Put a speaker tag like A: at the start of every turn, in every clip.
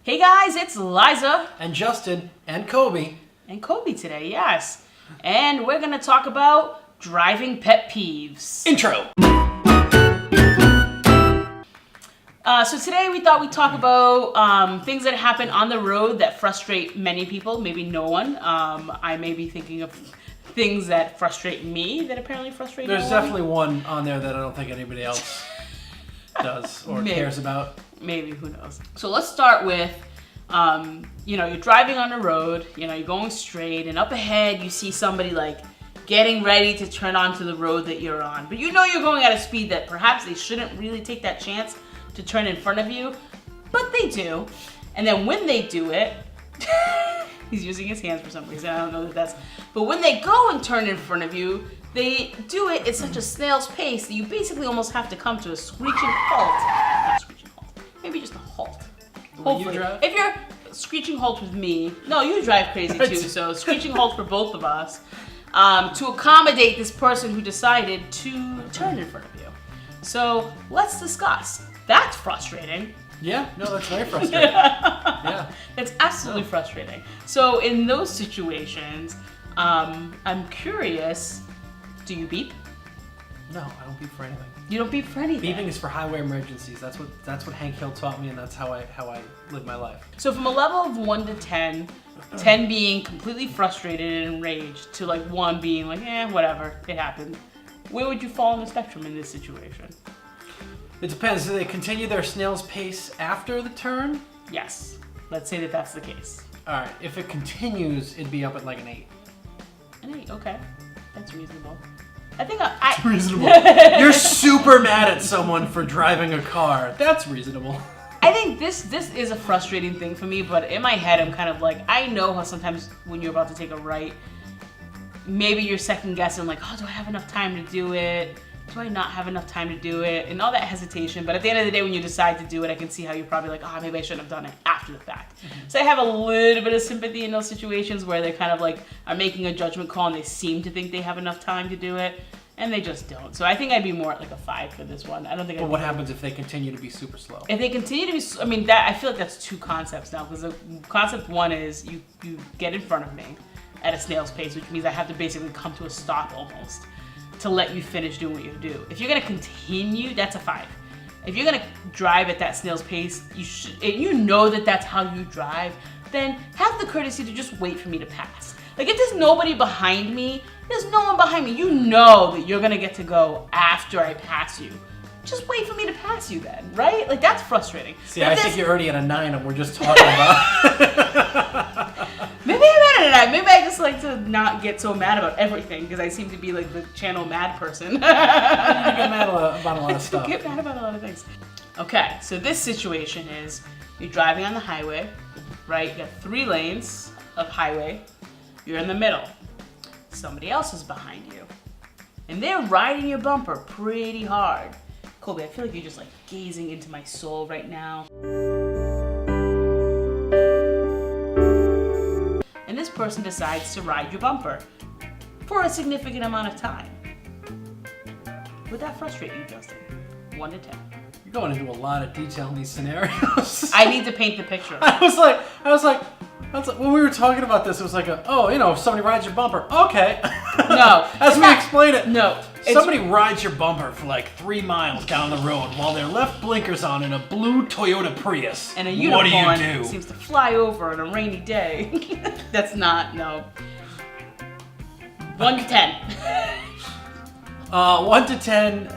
A: Hey guys, it's Liza.
B: And Justin. And Kobe.
A: And Kobe today, yes. And we're going to talk about driving pet peeves.
B: Intro.
A: So today we thought we'd talk about things that happen on the road that frustrate many people, maybe no one. I may be thinking of things that frustrate me that apparently frustrate no one.
B: There's definitely one on there that I don't think anybody else does or cares about.
A: Maybe, who knows. So let's start with, you're driving on the road, you're going straight, and up ahead you see somebody like getting ready to turn onto the road that you're on. But you know you're going at a speed that perhaps they shouldn't really take that chance to turn in front of you, but they do. And then when they do it, he's using his hands for some reason, I don't know if that's, but when they go and turn in front of you, they do it at such a snail's pace that you basically almost have to come to a screeching halt. Not screeching halt, maybe just a halt. Hopefully. If you're screeching halt with me, no, you drive crazy too, so screeching halt for both of us, to accommodate this person who decided to turn in front of you. So let's discuss. That's frustrating.
B: Yeah, no, that's very frustrating. Yeah.
A: It's absolutely frustrating. So in those situations, I'm curious, do you beep?
B: No, I don't beep for anything.
A: You don't beep for anything?
B: Beeping is for highway emergencies. That's what Hank Hill taught me, and that's how I live my life.
A: So from a level of 1 to 10, 10 being completely frustrated and enraged, to like 1 being like, whatever, it happened. Where would you fall on the spectrum in this situation?
B: It depends. Do they continue their snail's pace after the turn?
A: Yes. Let's say that that's the case.
B: All right. If it continues, it'd be up at like an 8.
A: An 8, okay. That's reasonable. I think
B: It's reasonable. You're super mad at someone for driving a car. That's reasonable.
A: I think this is a frustrating thing for me, but in my head I'm kind of like, I know how sometimes when you're about to take a right, maybe you're second guessing like, oh, do I have enough time to do it? Do I not have enough time to do it? And all that hesitation. But at the end of the day, when you decide to do it, I can see how you're probably like, oh, maybe I shouldn't have done it after the fact. Mm-hmm. So I have a little bit of sympathy in those situations where they kind of like are making a judgment call and they seem to think they have enough time to do it, and they just don't. So I think I'd be more at like a 5 for this one. I don't think.
B: But what happens if they continue to be super slow?
A: If they continue to be, I feel like that's 2 concepts now, because concept 1 is you get in front of me at a snail's pace, which means I have to basically come to a stop almost to let you finish doing what you do. If you're gonna continue, that's a 5. If you're gonna drive at that snail's pace, you know that that's how you drive, then have the courtesy to just wait for me to pass. Like if there's nobody behind me, there's no one behind me, you know that you're gonna get to go after I pass you. Just wait for me to pass you then, right? Like that's frustrating.
B: See, I think you're already at a 9 and we're just talking about.
A: Maybe I'm mad at it. Maybe I just like to not get so mad about everything because I seem to be like the channel mad person.
B: You get mad about a lot of stuff.
A: I get mad about a lot of things. Okay, so this situation is you're driving on the highway, right? You got 3 lanes of highway. You're in the middle. Somebody else is behind you. And they're riding your bumper pretty hard. Kobe, I feel like you're just like gazing into my soul right now. And this person decides to ride your bumper for a significant amount of time. Would that frustrate you, Justin? 1 to 10.
B: You're going into a lot of detail in these scenarios.
A: I need to paint the picture.
B: I was like, when we were talking about this, it was like, if somebody rides your bumper, okay.
A: No.
B: As we explain it.
A: No.
B: Somebody rides your bumper for like 3 miles down the road while their left blinker's on in a blue Toyota Prius.
A: And a unicorn
B: what do you do?
A: Seems to fly over on a rainy day. That's not, no. 1 to 10.
B: 1 to 10,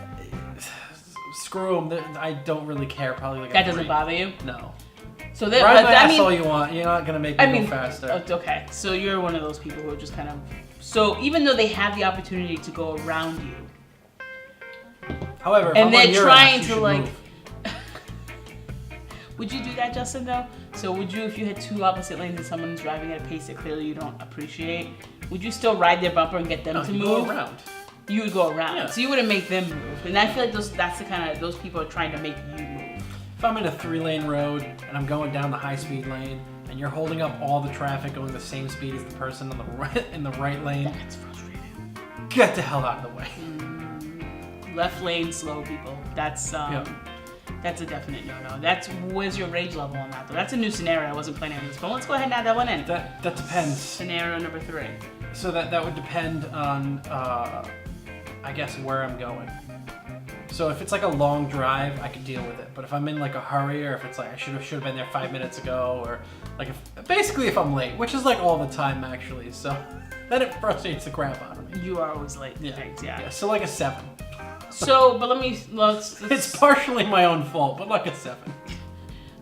B: screw them. I don't really care. Probably like
A: that doesn't bother you?
B: No.
A: So
B: ride my ass all you want. You're not gonna make me go faster.
A: Okay, so you're one of those people who are just kind of. So even though they have the opportunity to go around you,
B: however,
A: and they're trying to like.
B: Move.
A: Would you do that, Justin? Though, so would you, if you had 2 opposite lanes and someone's driving at a pace that clearly you don't appreciate, would you still ride their bumper and get them to move?
B: Go around.
A: You would go around,
B: yeah.
A: So you wouldn't make them move, and I feel like that's the kind of those people are trying to make you move.
B: If I'm in a 3-lane road and I'm going down the high-speed lane and you're holding up all the traffic going the same speed as the person on the right in the right lane,
A: that's frustrating.
B: Get the hell out of the way.
A: Left lane slow people. That's That's a definite no-no. Where's your rage level on that, though? That's a new scenario. I wasn't planning on this, but let's go ahead and add that one in.
B: That depends.
A: Scenario number 3.
B: So that would depend on, I guess, where I'm going. So if it's like a long drive, I could deal with it. But if I'm in like a hurry, or if it's like I should have been there 5 minutes ago, or like if I'm late, which is like all the time actually. So then it frustrates the crap out of me.
A: You are always late.
B: Yeah.
A: Thanks, yeah.
B: So like a 7.
A: So, but let's
B: It's partially my own fault, but like a 7.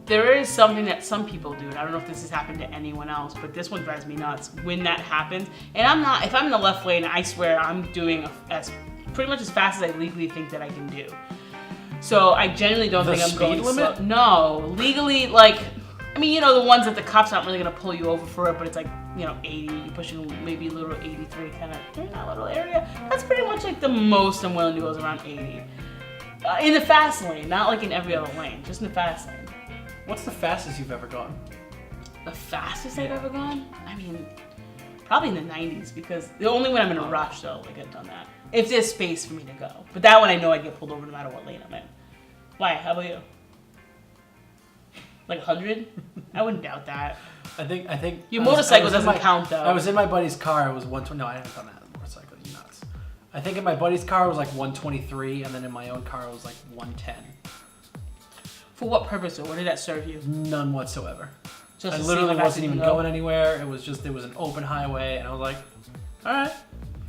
A: There is something that some people do, and I don't know if this has happened to anyone else, but this one drives me nuts when that happens. And if I'm in the left lane, I swear I'm doing pretty much as fast as I legally think that I can do. So I generally don't think I'm going
B: limit?
A: slow. No, legally, like, I mean, the ones that the cops aren't really gonna pull you over for it, but it's like, 80, you're pushing maybe a little 83 kind of in that little area. That's pretty much like the most I'm willing to go is around 80. In the fast lane, not like in every other lane, just in the fast lane.
B: What's the fastest you've ever gone?
A: The fastest I've ever gone? I mean, probably in the 90s, because the only when I'm in a rush, though, like I've done that. If there's space for me to go. But that one I know I get pulled over no matter what lane I'm in. Why? How about you? Like 100? I wouldn't doubt that.
B: I think
A: your motorcycle doesn't count, though.
B: I was in my buddy's car. It was 120. No, I haven't done that on a motorcycle. You nuts. I think in my buddy's car it was like 123, and then in my own car it was like 110.
A: For what purpose, though? What did that serve you?
B: None whatsoever.
A: Just
B: I
A: to
B: literally
A: see if
B: wasn't
A: I
B: even
A: can go?
B: going anywhere. It was an open highway, and I was like, all right.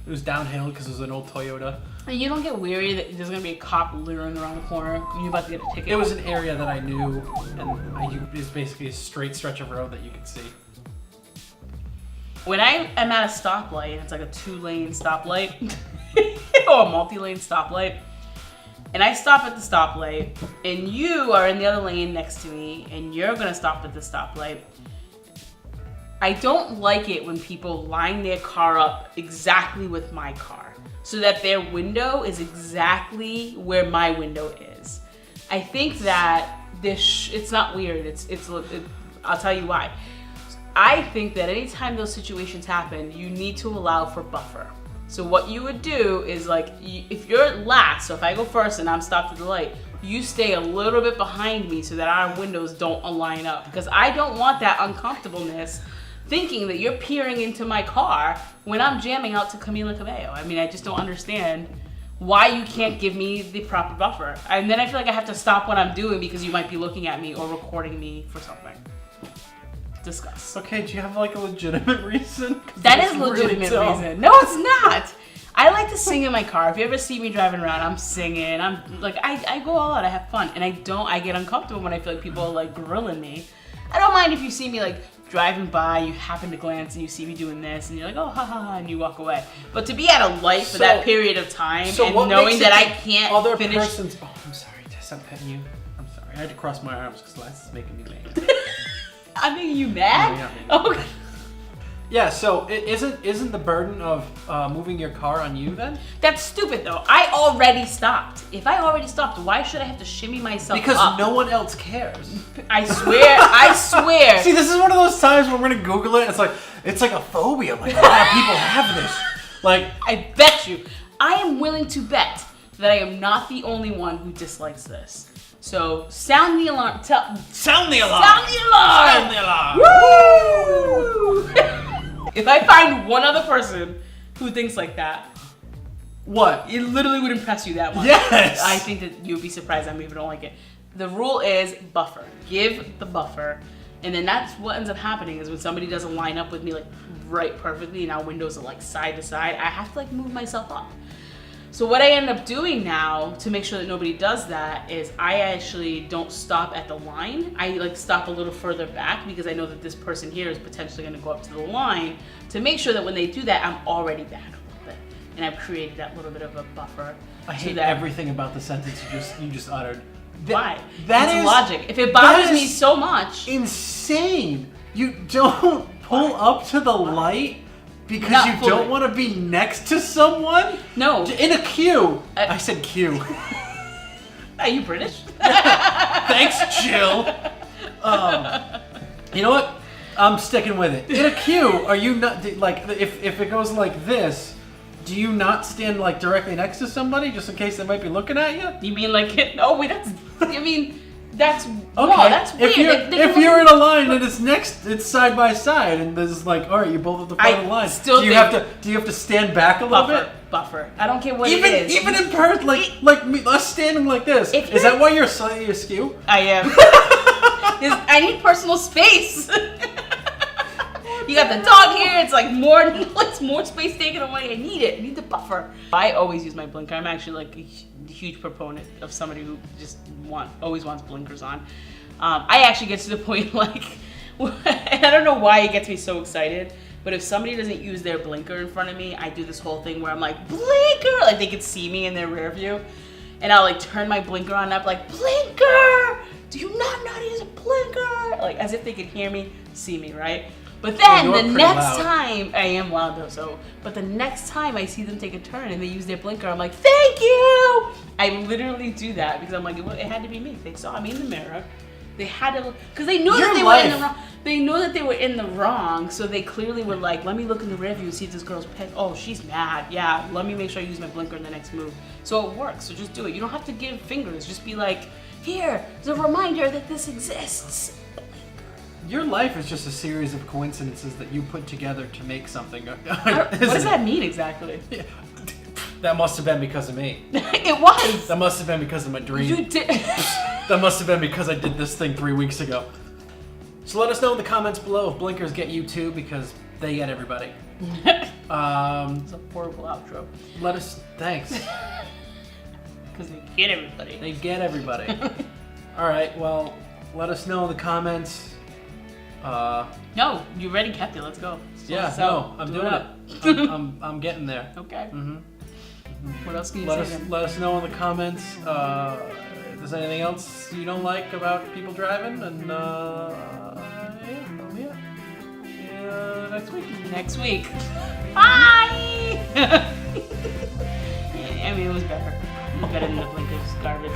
B: It was downhill because it was an old Toyota.
A: And you don't get weary that there's gonna be a cop leering around the corner and you're about to get a ticket?
B: It was an area that I knew, and it was basically a straight stretch of road that you could see.
A: When I am at a stoplight, and it's like a 2-lane stoplight, or a multi-lane stoplight, and I stop at the stoplight, and you are in the other lane next to me, and you're gonna stop at the stoplight, I don't like it when people line their car up exactly with my car, so that their window is exactly where my window is. I think that it's not weird, I'll tell you why. I think that anytime those situations happen, you need to allow for buffer. So what you would do is like, if you're last, so if I go first and I'm stopped at the light, you stay a little bit behind me so that our windows don't align up. Because I don't want that uncomfortableness thinking that you're peering into my car when I'm jamming out to Camila Cabello. I mean, I just don't understand why you can't give me the proper buffer. And then I feel like I have to stop what I'm doing because you might be looking at me or recording me for something. Discuss.
B: Okay, do you have like a legitimate reason?
A: That is a legitimate reason. No, it's not. I like to sing in my car. If you ever see me driving around, I'm singing. I'm like, I go all out. I have fun, and I get uncomfortable when I feel like people are like grilling me. I don't mind if you see me like driving by, you happen to glance and you see me doing this, and you're like, oh, ha ha ha, and you walk away. But to be at a light for that period of time and knowing that I can't finish.
B: Oh, I'm sorry. Did I stop petting you? I'm sorry. I had to cross my arms because Liza's is making me mad.
A: I'm making you mad? Okay.
B: Yeah, so isn't the burden of moving your car on you then?
A: That's stupid though. I already stopped. If I already stopped, why should I have to shimmy myself
B: because
A: up?
B: no one else cares.
A: I swear.
B: See, this is one of those times where we're gonna Google it. It's like a phobia. Like a lot of people have this. Like
A: I bet you. I am willing to bet that I am not the only one who dislikes this. So sound the alarm.
B: Sound the alarm.
A: Sound the alarm.
B: Sound the alarm.
A: Woo! If I find one other person who thinks like that,
B: what?
A: It literally would impress you that much.
B: Yes.
A: I think that you'd be surprised I'm even don't like it. The rule is buffer. Give the buffer. And then that's what ends up happening is when somebody doesn't line up with me like right perfectly and our windows are like side to side, I have to like move myself up. So what I end up doing now to make sure that nobody does that is I actually don't stop at the line. I like stop a little further back because I know that this person here is potentially going to go up to the line to make sure that when they do that, I'm already back a little bit. And I've created that little bit of a buffer.
B: I hate everything about the sentence you just uttered.
A: Why?
B: That
A: is
B: is
A: logic. If it bothers me so much.
B: Insane. You don't pull up to the light because
A: Not
B: you
A: fully.
B: don't want to be next to someone?
A: No.
B: In a queue. I said queue.
A: Are you British?
B: Thanks, Jill. You know what? I'm sticking with it. In a queue, are you not like if it goes like this? do you not stand like directly next to somebody just in case they might be looking at you?
A: You mean like, oh wait, that's, I mean, that's,
B: Okay.
A: wow, that's weird.
B: If you're in a line and it's side by side and there's like, all right, you're both at the front of the line.
A: Still
B: do you have to stand back a little bit?
A: Buffer. I don't care what
B: Even
A: it is.
B: even in person, like me, us standing like this. Is that why you're askew?
A: I am. I need personal space. You got the dog here. It's like more space taken away. I need it. I need the buffer. I always use my blinker. I'm actually like a huge proponent of somebody who just always wants blinkers on. I actually get to the point like, I don't know why it gets me so excited, but if somebody doesn't use their blinker in front of me, I do this whole thing where I'm like, blinker, like they can see me in their rear view, and I'll like turn my blinker on up like, blinker, do you not know how to use a blinker? Like as if they could hear me, see me, right? But then the next time, I am loud though, but the next time I see them take a turn and they use their blinker, I'm like, thank you! I literally do that because I'm like, it had to be me. They saw me in the mirror. They had to, because they knew that they were in the wrong. They knew that they were in the wrong, so they clearly were like, let me look in the rearview and see if this girl's pissed. Oh, she's mad. Yeah, let me make sure I use my blinker in the next move. So it works, so just do it. You don't have to give fingers. Just be like, here, it's a reminder that this exists.
B: Your life is just a series of coincidences that you put together to make something.
A: What does that mean exactly?
B: Yeah. That must have been because of me.
A: It was.
B: That must have been because of my dream.
A: You did.
B: That must have been because I did this thing 3 weeks ago. So let us know in the comments below if blinkers get you too, because they get everybody.
A: It's a horrible outro.
B: Thanks.
A: Because they get everybody.
B: They get everybody. All right, well, let us know in the comments.
A: No, you ready, Kathy? Let's go.
B: I'm doing it. I'm getting there.
A: Okay.
B: Mm-hmm.
A: What else can you
B: let
A: say?
B: Let us know in the comments if there's anything else you don't like about people driving, and next week.
A: Next week. Bye. Yeah, I mean, it was better. Better than the blinkers garbage.